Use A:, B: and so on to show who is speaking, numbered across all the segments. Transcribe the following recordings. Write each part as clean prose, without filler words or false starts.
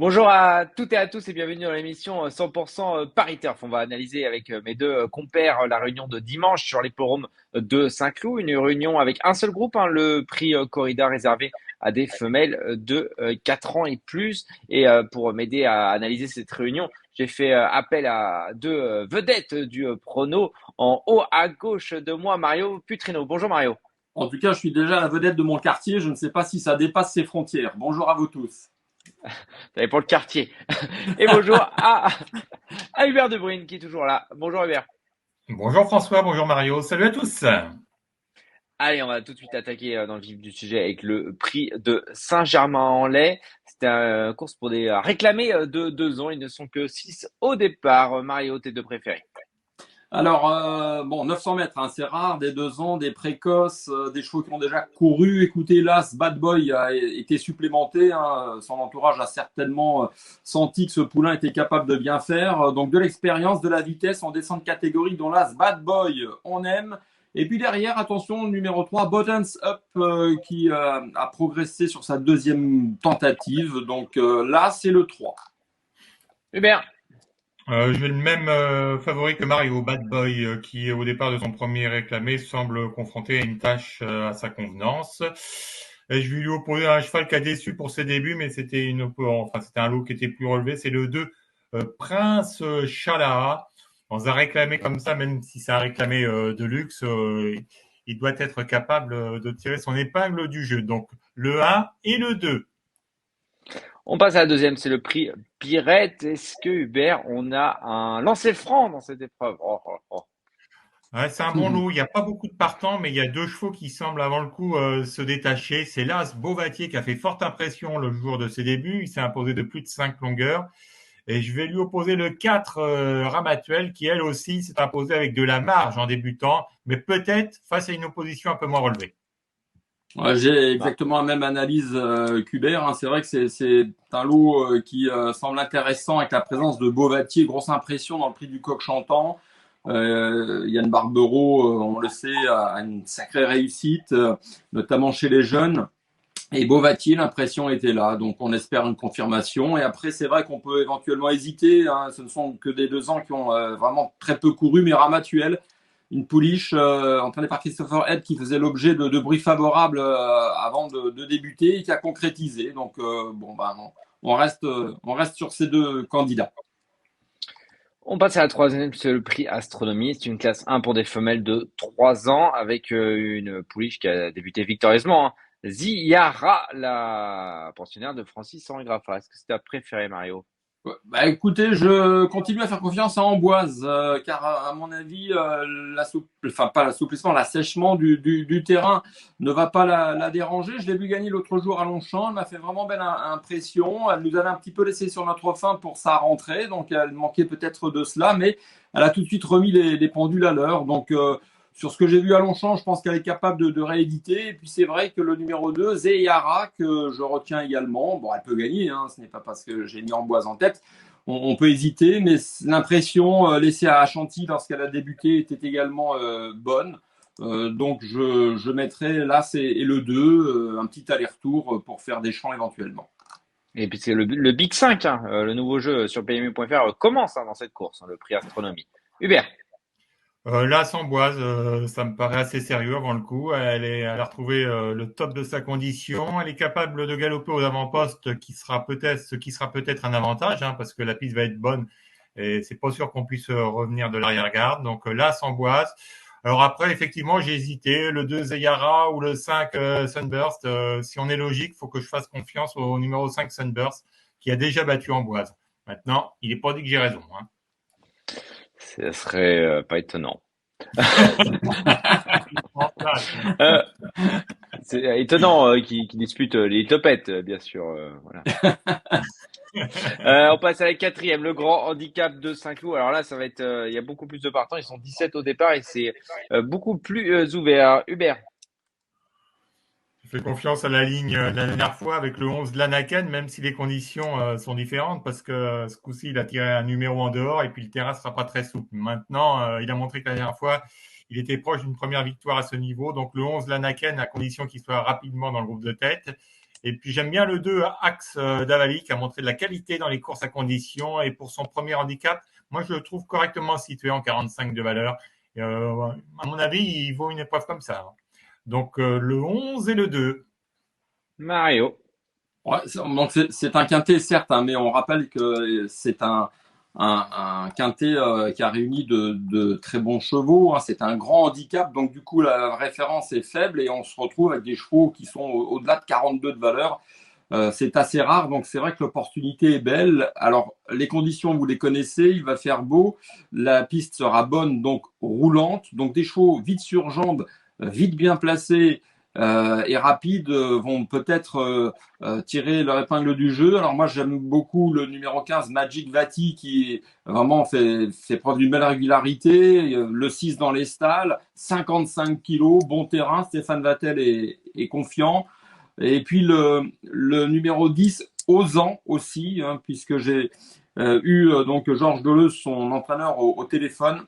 A: Bonjour à toutes et à tous et bienvenue dans l'émission 100% Paris Turf. On va analyser avec mes deux compères la réunion de dimanche sur l'hippodrome de Saint-Cloud. Une réunion avec un seul groupe, le prix Corrida réservé à des femelles de 4 ans et plus. Et pour m'aider à analyser cette réunion, j'ai fait appel à deux vedettes du prono. En haut à gauche de moi, Mario Putrino. Bonjour Mario.
B: En tout cas, je suis déjà la vedette de mon quartier. Je ne sais pas si ça dépasse ses frontières. Bonjour à vous tous.
A: T'avais pour le quartier. Et bonjour à Hubert Debrune qui est toujours là. Bonjour Hubert.
C: Bonjour François, bonjour Mario, salut à tous.
A: Allez, on va tout de suite attaquer dans le vif du sujet avec le prix de Saint-Germain-en-Laye. C'était une course pour des réclamés de 2 ans. Ils ne sont que 6 au départ. Mario, tes deux préférés.
B: Alors, 900 mètres, hein, c'est rare, des 2 ans, des précoces, des chevaux qui ont déjà couru. Écoutez, là, ce Bad Boy a été supplémenté, hein. Son entourage a certainement senti que ce poulain était capable de bien faire. Donc, de l'expérience, de la vitesse, on descend de catégorie, dont là, ce Bad Boy, on aime. Et puis derrière, attention, le numéro 3, Buttons Up, qui a progressé sur sa deuxième tentative. Donc là, c'est le 3.
A: Hubert.
C: Je vais le même favori que Mario, Bad Boy, qui au départ de son premier réclamé semble confronté à une tâche à sa convenance. Et je vais lui opposer un cheval qui a déçu pour ses débuts, mais c'était c'était un lot qui était plus relevé. C'est le 2, Prince Chala. Dans un réclamé comme ça, même si c'est un réclamé de luxe, il doit être capable de tirer son épingle du jeu. Donc le 1 et le 2.
A: On passe à la deuxième, c'est le prix Pirette. Est-ce que Hubert, on a un lancer franc dans cette épreuve? Oh.
C: Ouais, c'est un bon lot. Il n'y a pas beaucoup de partants, mais il y a deux chevaux qui semblent avant le coup se détacher. C'est l'As Beauvatier qui a fait forte impression le jour de ses débuts. Il s'est imposé de plus de 5 longueurs. Et je vais lui opposer le 4 Ramatuel qui, elle aussi, s'est imposée avec de la marge en débutant, mais peut-être face à une opposition un peu moins relevée.
B: Ouais, j'ai
A: Bah,
B: exactement la même analyse qu'Hubert, hein. C'est vrai que c'est un lot qui semble intéressant avec la présence de Beauvatier, grosse impression dans le prix du coq chantant. Yann Barbero, on le sait, a une sacrée réussite, notamment chez les jeunes. Et Beauvatier, l'impression était là, donc on espère une confirmation. Et après, c'est vrai qu'on peut éventuellement hésiter, hein. Ce ne sont que des 2 ans qui ont vraiment très peu couru, mais Ramatuel, une pouliche entraînée par Christopher Head qui faisait l'objet de bruits favorables avant de débuter et qui a concrétisé. Donc on reste sur ces deux candidats.
A: on passe à la troisième, c'est le prix Astronomie. C'est une classe 1 pour des femelles de 3 ans avec une pouliche qui a débuté victorieusement. Ziara, la pensionnaire de Francis-Henri Graffat. Est-ce que c'est ta préférée, Mario?
B: Ouais, bah écoutez, je continue à faire confiance à Amboise, car à mon avis, enfin pas l'assouplissement, l'assèchement du terrain ne va pas la déranger. Je l'ai vu gagner l'autre jour à Longchamp, elle m'a fait vraiment belle impression. Elle nous avait un petit peu laissé sur notre faim pour sa rentrée, donc elle manquait peut-être de cela, mais elle a tout de suite remis les pendules à l'heure. Donc sur ce que j'ai vu à Longchamp, je pense qu'elle est capable de rééditer. Et puis c'est vrai que le numéro 2, Zeyara, que je retiens également, bon, elle peut gagner, hein, ce n'est pas parce que j'ai mis Amboise en tête. On peut hésiter, mais l'impression laissée à Chantilly lorsqu'elle a débuté était également bonne. Donc je mettrai l'As et le 2, un petit aller-retour pour faire des champs éventuellement.
A: Et puis c'est le Big 5, le nouveau jeu sur PMU.fr commence dans cette course, le prix Astronomie. Hubert.
C: Là, Samboise, ça me paraît assez sérieux avant le coup. Elle a retrouvé le top de sa condition. Elle est capable de galoper aux avant-postes, ce qui sera peut-être un avantage, hein, parce que la piste va être bonne et c'est pas sûr qu'on puisse revenir de l'arrière-garde. Donc là, Samboise. Alors après, effectivement, j'ai hésité, le 2 Zayara ou le 5 Sunburst. Si on est logique, faut que je fasse confiance au numéro 5 Sunburst, qui a déjà battu Amboise. Maintenant, il n'est pas dit que j'ai raison, hein.
A: Ce serait pas étonnant. Euh, c'est étonnant qu'il dispute les topettes, bien sûr. Voilà. On passe à la quatrième, le grand handicap de Saint-Cloud. Alors là, ça va être, il y a beaucoup plus de partants. Ils sont 17 au départ et c'est beaucoup plus ouvert. Hubert.
C: Je fais confiance à la ligne de la dernière fois avec le 11 Lanaken, même si les conditions sont différentes, parce que ce coup-ci, il a tiré un numéro en dehors et puis le terrain ne sera pas très souple. Maintenant, il a montré que la dernière fois, il était proche d'une première victoire à ce niveau. Donc le 11 Lanaken, à condition qu'il soit rapidement dans le groupe de tête. Et puis j'aime bien le 2 Axe d'Avali qui a montré de la qualité dans les courses à condition. Et pour son premier handicap, moi je le trouve correctement situé en 45 de valeur. À mon avis, il vaut une épreuve comme ça. Donc le 11 et le 2.
A: Mario.
B: Ouais, donc c'est un quintet certes, hein, mais on rappelle que c'est un quintet qui a réuni de très bons chevaux. Hein. C'est un grand handicap, donc du coup la référence est faible et on se retrouve avec des chevaux qui sont au-delà de 42 de valeur. C'est assez rare, donc c'est vrai que l'opportunité est belle. Alors les conditions, vous les connaissez, il va faire beau, la piste sera bonne, donc roulante, donc des chevaux vite sur jambes, vite bien placés et rapides vont peut-être tirer leur épingle du jeu. Alors moi j'aime beaucoup le numéro 15 Magic Vati qui vraiment fait preuve d'une belle régularité, le 6 dans les stalles, 55 kilos, bon terrain, Stéphane Vattel est confiant. Et puis le numéro 10, Ozan aussi, hein, puisque j'ai eu donc Georges Deleuze, son entraîneur, au téléphone.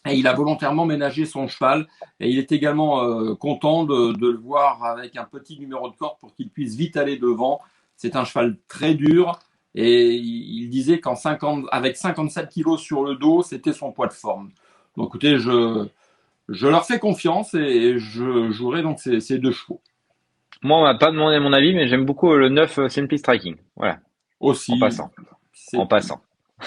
B: Et il a volontairement ménagé son cheval. Et il est également content de le voir avec un petit numéro de corde pour qu'il puisse vite aller devant. C'est un cheval très dur. Et il disait avec 57 kilos sur le dos, c'était son poids de forme. Donc écoutez, je leur fais confiance et je jouerai donc ces deux chevaux.
A: Moi, on m'a pas demandé mon avis, mais j'aime beaucoup le 9 Simply Striking. Voilà, en
B: Aussi,
A: passant.
B: c'est
A: En passant.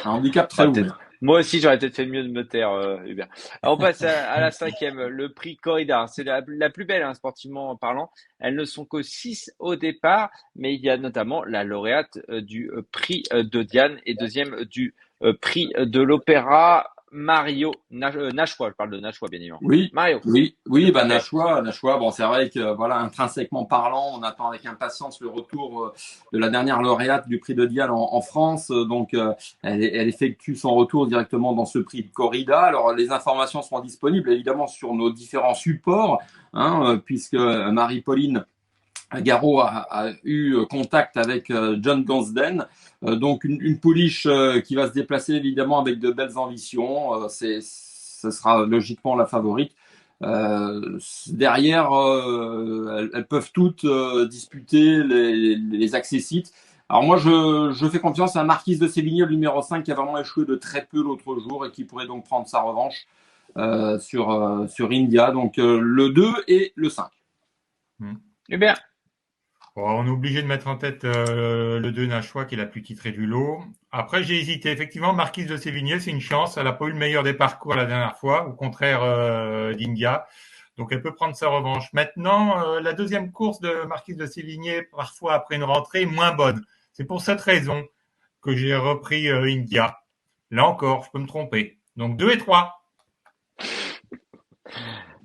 B: un handicap très
A: J'aurais peut-être-
B: ouvert.
A: Moi aussi, j'aurais peut-être fait mieux de me taire, Hubert. Alors, on passe à la cinquième, le prix Corrida. C'est la plus belle, hein, sportivement parlant. Elles ne sont que 6 au départ, mais il y a notamment la lauréate du prix de Diane et deuxième du prix de l'Opéra, Mario Nashua. Je parle de Nashua, bien évidemment.
B: Oui,
A: Mario,
B: oui,
A: s'il te
B: bah
A: plaît.
B: Nashua, bon, c'est vrai que voilà, intrinsèquement parlant, on attend avec impatience le retour de la dernière lauréate du prix de Diane en France. Donc, elle effectue son retour directement dans ce prix de corrida. Alors, les informations seront disponibles évidemment sur nos différents supports, hein, puisque Marie-Pauline Garot a eu contact avec John Gonsden, donc une pouliche qui va se déplacer évidemment avec de belles ambitions. Ce sera logiquement la favorite. Derrière, elles peuvent toutes disputer les accessites. Alors moi, je fais confiance à Marquise de Sévigné, le numéro 5, qui a vraiment échoué de très peu l'autre jour et qui pourrait donc prendre sa revanche sur India. Donc le 2 et le 5.
A: Hubert.
C: Bon, on est obligé de mettre en tête le 2 Nashua qui est la plus titrée du lot. Après, j'ai hésité. Effectivement, Marquise de Sévigné, c'est une chance. Elle n'a pas eu le meilleur des parcours la dernière fois, au contraire d'India. Donc, elle peut prendre sa revanche. Maintenant, la deuxième course de Marquise de Sévigné, parfois après une rentrée, est moins bonne. C'est pour cette raison que j'ai repris India. Là encore, je peux me tromper. Donc, 2 et 3.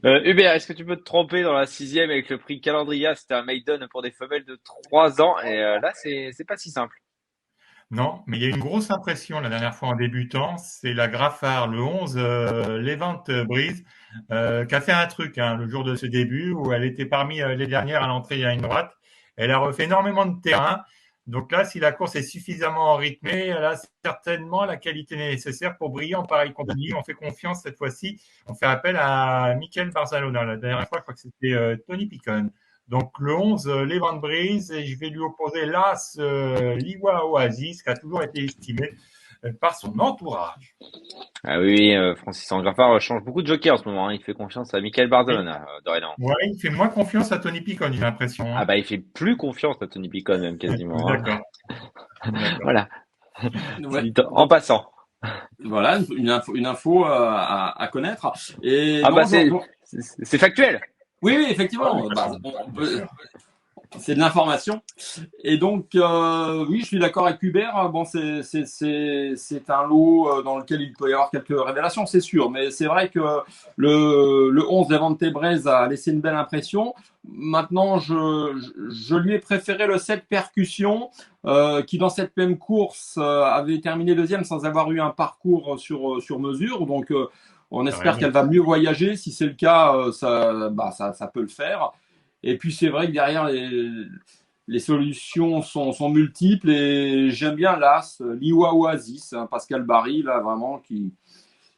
A: Hubert, est-ce que tu peux te tromper dans la sixième avec le prix Calandria? C'était un maiden pour des femelles de 3 ans et là, c'est pas si simple.
C: Non, mais il y a une grosse impression la dernière fois en débutant, c'est la Graffard, le 11, Levant Breeze, qui a fait un truc hein, le jour de ce début où elle était parmi les dernières à l'entrée à une droite. Elle a refait énormément de terrain. Donc là, si la course est suffisamment rythmée, elle a certainement la qualité nécessaire pour briller en pareille compagnie. On fait confiance cette fois-ci. On fait appel à Michael Barzalona. La dernière fois, je crois que c'était Tony Picon. Donc le 11, Levant Breeze, et je vais lui opposer l'As Liwa Oasis, qui a toujours été estimé par son entourage.
A: Ah oui, Francis Angraffard change beaucoup de jokers en ce moment, hein. Il fait confiance à Michael
C: Oui.
A: Barzalona, dorénavant.
C: Ouais, il fait moins confiance à Tony Picon, j'ai l'impression.
A: Ah
C: Hein.
A: bah il fait plus confiance à Tony Picon même quasiment, hein.
C: D'accord, d'accord.
A: Voilà,
B: Ouais.
A: en
B: Donc
A: passant.
B: voilà une info à connaître. Et
A: Ah
B: non,
A: bah c'est factuel.
B: oui, oui,
C: Ah oui,
B: effectivement. Bah,
C: d'accord.
B: c'est de l'information. Et donc, oui, je suis d'accord avec Hubert. Bon, c'est un lot dans lequel il peut y avoir quelques révélations, c'est sûr. Mais c'est vrai que le 11 Levante Braise a laissé une belle impression. Maintenant, je lui ai préféré le 7 Percussion, qui dans cette même course avait terminé deuxième sans avoir eu un parcours sur mesure. Donc, on
C: T'as
B: espère
C: raison.
B: qu'elle va mieux voyager. Si c'est le cas, ça peut le faire. Et puis c'est vrai que derrière les solutions sont multiples et j'aime bien l'As, Liwa Oasis, hein, Pascal Barry, là vraiment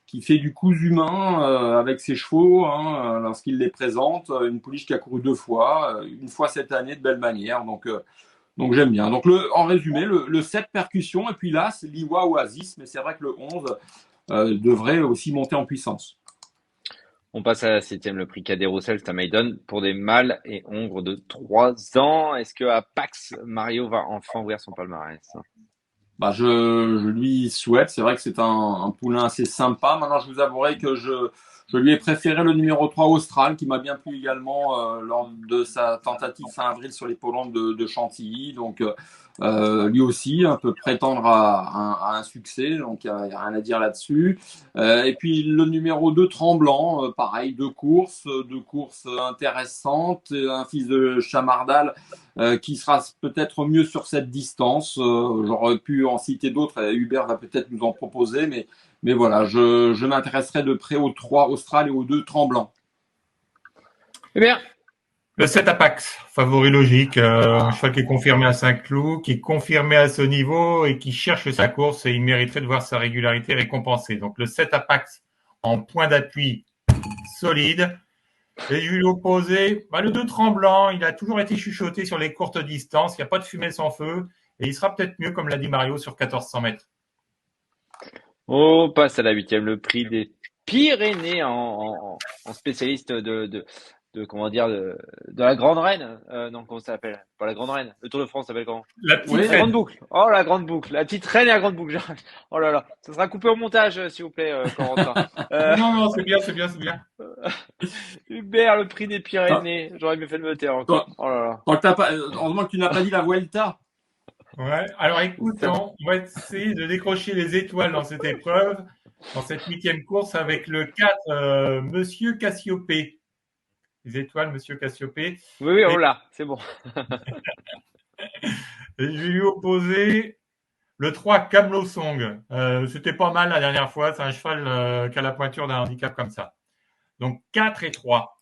B: qui fait du cousu humain avec ses chevaux lorsqu'il les présente. Une pouliche qui a couru 2 fois, une fois cette année de belle manière. Donc j'aime bien. Donc en résumé, le 7 percussion et puis là, c'est l'Iwa Oasis, mais c'est vrai que le 11 devrait aussi monter en puissance.
A: On passe à la septième, le prix Cadet Roussel Maiden pour des mâles et hongres de 3 ans. Est-ce que à Pax, Mario va enfin ouvrir son palmarès?
B: Bah, je lui souhaite. C'est vrai que c'est un poulain assez sympa. Maintenant, je vous avouerai que je lui ai préféré le numéro 3 Austral, qui m'a bien plu également lors de sa tentative fin avril sur les l'hippodrome de Chantilly. Donc, lui aussi peut prétendre à un succès. Donc, il n'y a rien à dire là-dessus. Et puis, le numéro 2 Tremblant, pareil, deux courses intéressantes. Un fils de Chamardal qui sera peut-être mieux sur cette distance. J'aurais pu en citer d'autres. Hubert va peut-être nous en proposer, mais voilà, je m'intéresserai de près aux 3 Austral et aux 2 Tremblant.
A: Eh bien,
C: le 7 Apax, favori logique, un cheval qui est confirmé à Saint-Cloud, qui est confirmé à ce niveau et qui cherche sa course et il mériterait de voir sa régularité récompensée. Donc le 7 Apax en point d'appui solide. Et je lui ai opposé le 2 Tremblant, il a toujours été chuchoté sur les courtes distances, il n'y a pas de fumée sans feu, et il sera peut-être mieux, comme l'a dit Mario, sur 1400 mètres.
A: on passe à la huitième, le prix des Pyrénées en spécialiste comment dire, de la Grande Reine. Non, comment ça s'appelle? Pas la Grande Reine. Le Tour de France s'appelle comment?
C: La petite
A: La
C: reine.
A: Grande Boucle. Oh, la Grande Boucle. La petite reine et la Grande Boucle. Oh là là. Ça sera coupé au montage, s'il vous plaît, Corentin.
C: Non, c'est bien.
A: Hubert, le prix des Pyrénées. J'aurais mieux fait de me taire encore. Oh là là.
B: Heureusement que tu n'as pas dit la Vuelta.
C: Ouais. Alors écoute, on va essayer de décrocher les étoiles dans cette épreuve, dans cette 8e course avec le 4, Monsieur Cassiopée. Les étoiles, Monsieur Cassiopée.
A: Oui, on l'a. C'est bon.
C: Et je vais lui opposer le 3, Camelot Song. C'était pas mal la dernière fois. C'est un cheval qui a la pointure d'un handicap comme ça. Donc 4 et 3.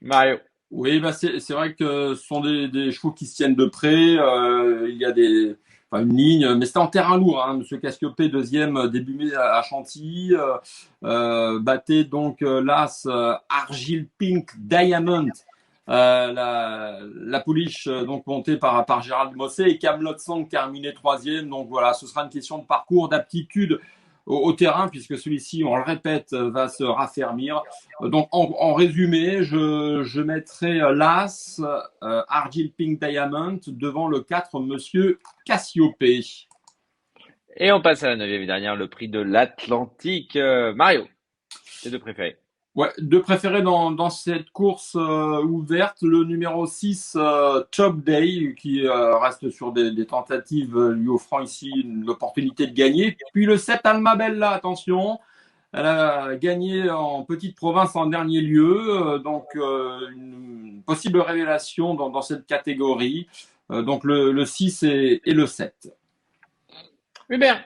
A: Mario.
B: Oui, c'est vrai que ce sont des chevaux qui se tiennent de près. Il y a une ligne, mais c'était en terrain lourd. Monsieur Cassiopée, deuxième début mai à Chantilly, battait donc l'As Argile Pink Diamond, la pouliche donc montée par Gérald Mossé, et Camelot Song terminé troisième. Donc voilà, ce sera une question de parcours, d'aptitude au terrain, puisque celui-ci, on le répète, va se raffermir. Donc, en résumé, je mettrai l'As Argyle Pink Diamond devant le 4, Monsieur Cassiopée.
A: Et on passe à la 9e et dernière, le prix de l'Atlantique. Mario, tes deux préférés.
B: Ouais, deux préférés dans cette course ouverte, le numéro 6, Chop Day, qui reste sur des tentatives lui offrant ici l'opportunité de gagner. Puis le 7, Alma Bella, attention, elle a gagné en petite province en dernier lieu, donc une possible révélation dans cette catégorie. Donc le 6 et le 7.
A: Hubert.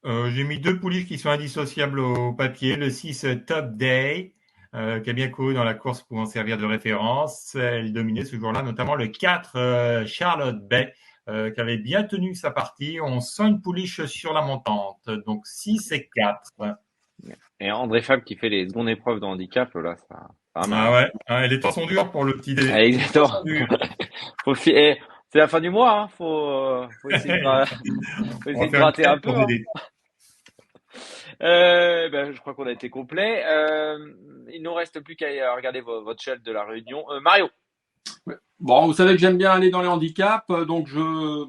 C: J'ai mis deux pouliches qui sont indissociables au papier. Le 6, Top Day, qui a bien couru dans la course pouvant servir de référence. Elle dominait ce jour-là, notamment le 4, Charlotte Bay, qui avait bien tenu sa partie. On sent une pouliche sur la montante. Donc 6 et 4.
B: Et
A: André Fab qui fait les secondes épreuves de handicap, là, ça
C: ah ouais, les temps sont durs pour le petit dé.
A: Ah, exactement. C'est la fin du mois, hein. Faut essayer de gratter un peu. Je crois qu'on a été complet. Il nous reste plus qu'à regarder votre shell de la réunion. Mario.
B: Bon, vous savez que j'aime bien aller dans les handicaps, donc le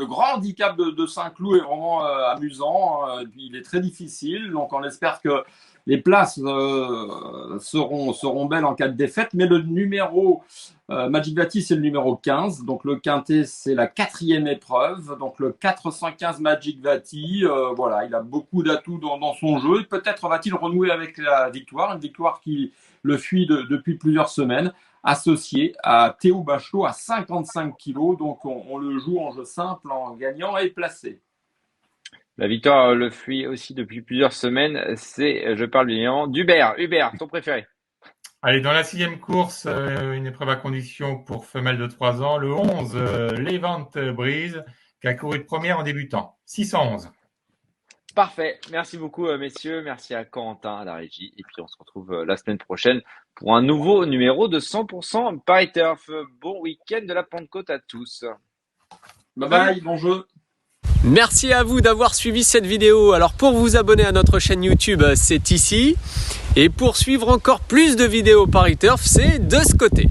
B: grand handicap de Saint-Cloud est vraiment amusant. Il est très difficile, donc on espère que les places seront belles en cas de défaite. Mais le numéro Magic Vati, c'est le numéro 15, donc le quintet, c'est la 4e épreuve, donc le 415 Magic Vati. Voilà, il a beaucoup d'atouts dans son jeu. Peut-être va-t-il renouer avec la victoire, une victoire qui le fuit depuis plusieurs semaines, associé à Théo Bachelot à 55 kilos. Donc, on le joue en jeu simple, en gagnant et placé.
A: La victoire le fuit aussi depuis plusieurs semaines. Je parle bien d'Hubert. Hubert, ton préféré?
C: Allez, dans la 6e course, une épreuve à condition pour femelle de 3 ans, le 11, Levant Breeze, qui a couru de première en débutant. 611.
A: Parfait. Merci beaucoup, messieurs. Merci à Corentin, à la régie. Et puis, on se retrouve la semaine prochaine pour un nouveau numéro de 100% Paris Turf. Bon week-end de la Pentecôte à tous.
B: Bye bye, bon jeu.
D: Merci à vous d'avoir suivi cette vidéo. Alors pour vous abonner à notre chaîne YouTube, c'est ici. Et pour suivre encore plus de vidéos Paris Turf, c'est de ce côté.